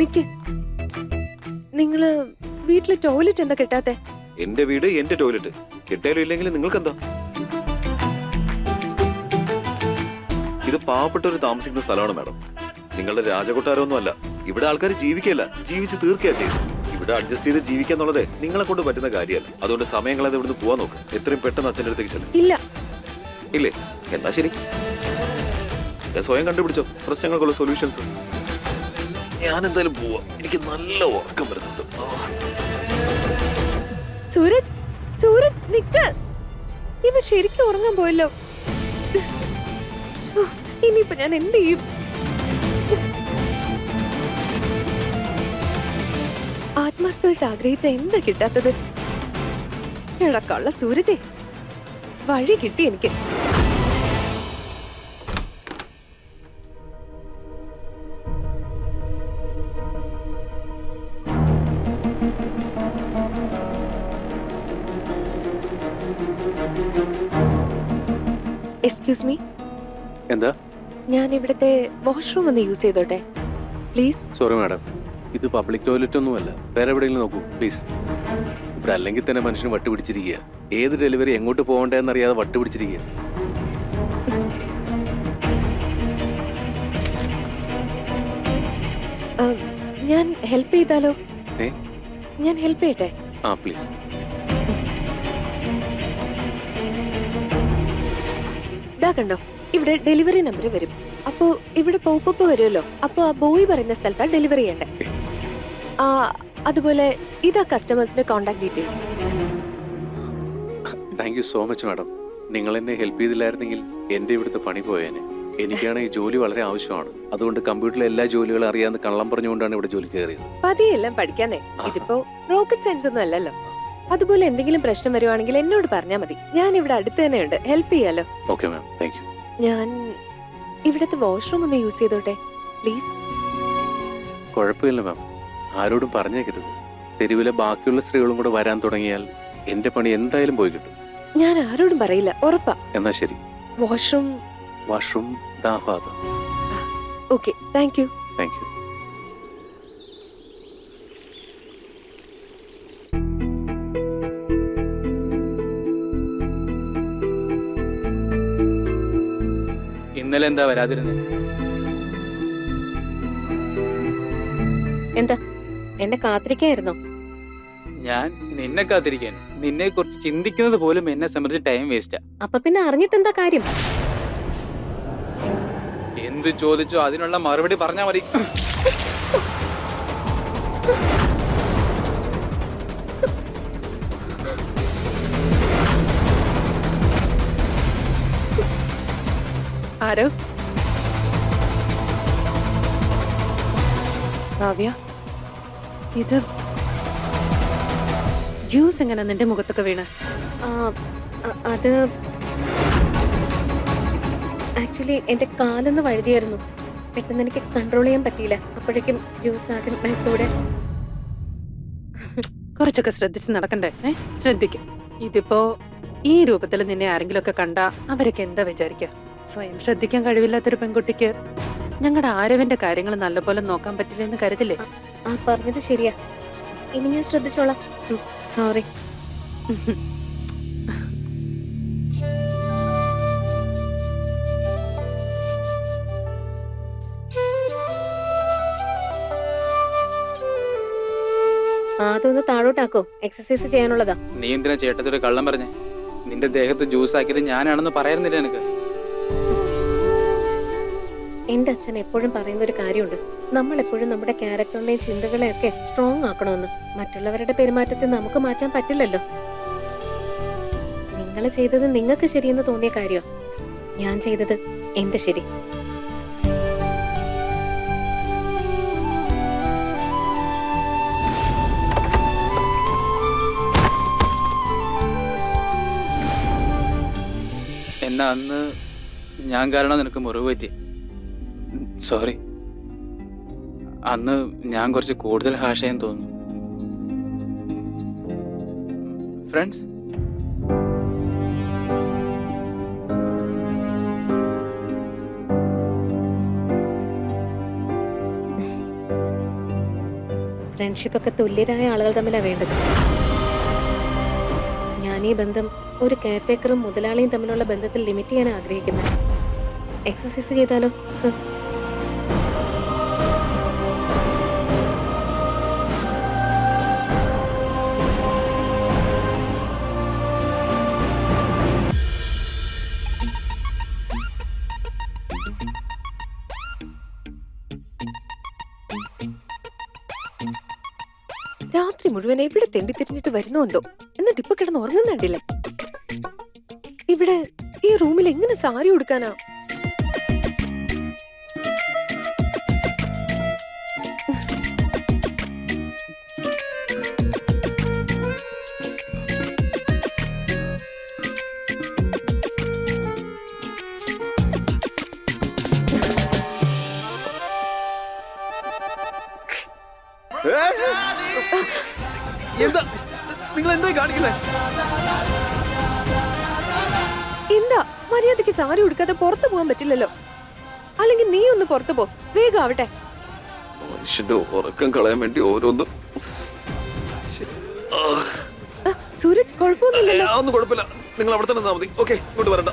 നിക്ക്. നിങ്ങള് വീട്ടില് ടോയ്ലറ്റ് എന്താ കിട്ടാത്തെ? എന്റെ വീട് എന്റെ ടോയ്ലറ്റ്. കിട്ടിയാലും ഇല്ലെങ്കിലും നിങ്ങൾക്ക് എന്താ? ഇത് പാവപ്പെട്ടവര് താമസിക്കുന്ന സ്ഥലമാണ് മാഡം. നിങ്ങളുടെ രാജകൊട്ടാരമൊന്നും അല്ല. ഇവിടെ ആൾക്കാർ ജീവിക്കല്ല, ജീവിച്ച് തീർക്കുക ചെയ്യും. ഇവിടെ അഡ്ജസ്റ്റ് ചെയ്ത് ജീവിക്കാന്നുള്ളത് നിങ്ങളെ കൊണ്ട് പറ്റുന്ന കാര്യമല്ല. അതുകൊണ്ട് സമയങ്ങളത് ഇവിടുന്ന് പോവാൻ നോക്ക്. എത്രയും പെട്ടെന്ന് അച്ഛൻ്റെ അടുത്തേക്ക് ചെല്ലും. ഇല്ല. ഇല്ലേ? എന്നാ ശരി, സ്വയം കണ്ടുപിടിച്ചോ പ്രശ്നങ്ങൾക്കുള്ള സൊല്യൂഷൻസ്. ഞാൻ എന്തായാലും പോവാ. എനിക്ക് നല്ല ഉറക്കം വരുന്നുണ്ട്. സൂരജ്, സൂരജ് നിക്ക്. ഇവ ശരിക്കും ഉറങ്ങാൻ പോയല്ലോ. ഇനിയിപ്പോ ഞാൻ എന്ത് ചെയ്യും? ആത്മാർത്ഥമായിട്ട് ആഗ്രഹിച്ച എന്താ കിട്ടാത്തത്? എടാ കള്ള സൂരജേ, വഴി കിട്ടി എനിക്ക്. Excuse me. എന്താ? ഞാൻ ഇവിടുത്തെ വാഷ്റൂം ഒന്ന് യൂസ് ചെയ്തോട്ടെ പ്ലീസ്? സോറി മാഡം, ഇത് പബ്ലിക് ടോയ്ലറ്റ് ഒന്നുമല്ല. വേറെ എവിടെയെങ്കിലും നോക്കൂ പ്ലീസ്. ഇവിടെ അല്ലെങ്കിൽ തന്നെ മനുഷ്യന് വട്ടുപിടിച്ചിരിക്കുക. ഏത് ഡെലിവറി എങ്ങോട്ട് പോകണ്ടേന്ന് അറിയാതെ വട്ടുപിടിച്ചിരിക്കുക. ഞാൻ ഹെൽപ്പ് ചെയ്താലോ? ഏ? ഞാൻ ഹെൽപ്പ് ചെയ്യട്ടെ? ആ പ്ലീസ്. ഇതാ കണ്ടോ, ഇവിടെ ഡെലിവറി നമ്പർ വരും. അപ്പോ ഇവിടെ പോപ്പപ്പ് വരുമല്ലോ. അപ്പൊ ആ ബോയ് പറയുന്ന സ്ഥലത്താ ഡെലിവറി ചെയ്യണ്ടേ. അതുപോലെ ഇതാ കസ്റ്റമേഴ്സിന്റെ contact details. Thank you so much madam. നിങ്ങൾ എന്നെ ഹെൽപ്പ് ചെയ്തില്ലായിരുന്നെങ്കിൽ എന്റെ ഇവിടുത്തെ പണി പോയേനെ. എനിക്കാണ് ഈ ജോലി വളരെ ആവശ്യമാണ്. അതുകൊണ്ട് കമ്പ്യൂട്ടറിലെ എല്ലാ ജോലികളും അറിയാവുന്ന കള്ളം പറഞ്ഞുകൊണ്ടാണ് ഇവിടെ ജോലി കയറിയത്. പതിയെല്ലാം പഠിക്കാന്നേ. ഇതിപ്പോ റോക്കറ്റ് സയൻസ് ഒന്നും അല്ലല്ലോ. അതുപോലെ എന്തെങ്കിലും പ്രശ്നം വരുവാണെങ്കിൽ എന്നോട് പറഞ്ഞാൽ മതി. ഞാൻ ഇവിടെ അടുത്ത് തന്നെയുണ്ട്, ഹെൽപ്പ് ചെയ്യാലോ. Okay ma'am, thank you. ഞാൻ ഇവിടുത്തെ വാഷ്റൂം ഒന്ന് യൂസ് ചെയ്തോട്ടെ പ്ലീസ്? കുഴപ്പമില്ല മാം, ആരോടും പറഞ്ഞേക്കരുത്. തെരുവിലെ ബാക്കിയുള്ള സ്ത്രീകളും കൂടെ വരാൻ തുടങ്ങിയാൽ എന്റെ പണി എന്തായാലും പോയി കിട്ടും. ഞാൻ ആരോടും പറയില്ല, ഉറപ്പാ. എന്നാ ശരി. വാഷ്റൂം ദാഭാദം. Okay, thank you. Thank you. ഇന്നലെ എന്താ വരാതിരുന്നത്? എന്താ എന്നെ കാത്തിരിക്കായിരുന്നോ? ഞാൻ നിന്നെ കാത്തിരിക്കാൻ. നിന്നെ കുറിച്ച് ചിന്തിക്കുന്നത് പോലും എന്നെ സംബന്ധിച്ച് ടൈം വേസ്റ്റാ. അപ്പൊ പിന്നെ അറിഞ്ഞിട്ട് എന്താ കാര്യം? എന്ത് ചോദിച്ചോ അതിനുള്ള മറുപടി പറഞ്ഞാ മതി. ആരോ? കാവ്യ, ഇത് ജ്യൂസ് എങ്ങനെ നിന്റെ മുഖത്തൊക്കെ വീണ്? അത് ആക്ച്വലി എന്റെ കാലൊന്ന് വഴുതിയായിരുന്നു. പെട്ടെന്ന് എനിക്ക് കൺട്രോൾ ചെയ്യാൻ പറ്റിയില്ല. അപ്പോഴേക്കും ജ്യൂസ് ആകെ മേത്തോടെ. കുറച്ചൊക്കെ ശ്രദ്ധിച്ച് നടക്കണ്ടേ? ശ്രദ്ധിക്കും. ഇതിപ്പോ ഈ രൂപത്തിൽ നിന്നെ ആരെങ്കിലും ഒക്കെ കണ്ടാ അവരൊക്കെ എന്താ വിചാരിക്കുക? സ്വയം ശ്രദ്ധിക്കാൻ കഴിവില്ലാത്തൊരു പെൺകുട്ടിക്ക് ഞങ്ങളുടെ ആരവിന്റെ കാര്യങ്ങൾ നല്ലപോലെ നോക്കാൻ പറ്റില്ലെന്ന് കരുതില്ലേ? പറഞ്ഞത് ശരിയാ. ഇനി ഞാൻ ശ്രദ്ധിച്ചോളാം. സോറി. അതൊന്ന് താഴോട്ടാക്കോ, എക്സസൈസ് ചെയ്യാനുള്ളതാ. നീ എന്തിനാ ചേട്ടത്തൊരു കള്ളം പറഞ്ഞേ? നിന്റെ ദേഹത്ത് ജ്യൂസ് ആക്കിയത് ഞാനാണെന്ന് പറയുന്നില്ല എനിക്ക്. എന്റെ അച്ഛൻ എപ്പോഴും പറയുന്ന ഒരു കാര്യമുണ്ട്. നമ്മൾ എപ്പോഴും നമ്മുടെ ക്യാരക്ടറിനെയും ചിന്തകളെയൊക്കെ സ്ട്രോങ് ആക്കണമെന്ന്. മറ്റുള്ളവരുടെ പെരുമാറ്റത്തെ നമുക്ക് മാറ്റാൻ പറ്റില്ലല്ലോ. നിങ്ങൾ ചെയ്തത് നിങ്ങൾക്ക് ശരിയെന്ന് തോന്നിയ കാര്യമാണ്. ഞാൻ ചെയ്തത് എന്റെ ശരി. എന്നാ അന്ന് ഞാൻ കാരണം നിനക്ക് മുറിവ് പറ്റി. സോറി. അന്ന് ഞാൻ കുറച്ച് കൂടുതൽ ഹാഷയെന്ന് തോന്നുന്നു. ഫ്രണ്ട്സ്, ഫ്രണ്ട്ഷിപ്പ് ഒക്കെ തുല്യരായ ആളുകൾ തമ്മിലാണ് വേണ്ടത്. ഞാൻ ഈ ബന്ധം ഒരു കെയർടേക്കറും മുതലാളിയും തമ്മിലുള്ള ബന്ധത്തിൽ ലിമിറ്റ് ചെയ്യാൻ ആഗ്രഹിക്കുന്നത്. എക്സസൈസ് ചെയ്താലോ സർ? രാത്രി മുഴുവൻ എവിടെ തെണ്ടി തിരിഞ്ഞിട്ട് വരുന്നോ എന്തോ, എന്നിട്ട് ഇപ്പൊ കിടന്ന് ഉറങ്ങുന്നുണ്ടില്ലേ? ഇവിടെ ഈ റൂമിൽ എങ്ങനെ സാരി ഉടുക്കാനാ? എന്താ നിങ്ങൾ എന്താ കാണിക്കുന്നേ? എന്താ മര്യാദക്ക് സാരി ഉടുക്കാതെ പുറത്തു പോകാൻ പറ്റില്ലല്ലോ? അല്ലെങ്കിൽ നീ ഒന്ന് പുറത്തു പോ, വേഗം ആവട്ടെ. മനുഷ്യന്റെ ഉറക്കം കളയാൻ വേണ്ടി ഓരോന്നും. സൂരജ് കുഴപ്പമൊന്നുമില്ലല്ലോ? ഒന്നും കുഴപ്പമില്ല, നിങ്ങൾ അവിടെ തന്നെ നിന്നാ മതി. ഓക്കെ, ഇങ്ങോട്ട് വരണ്ട.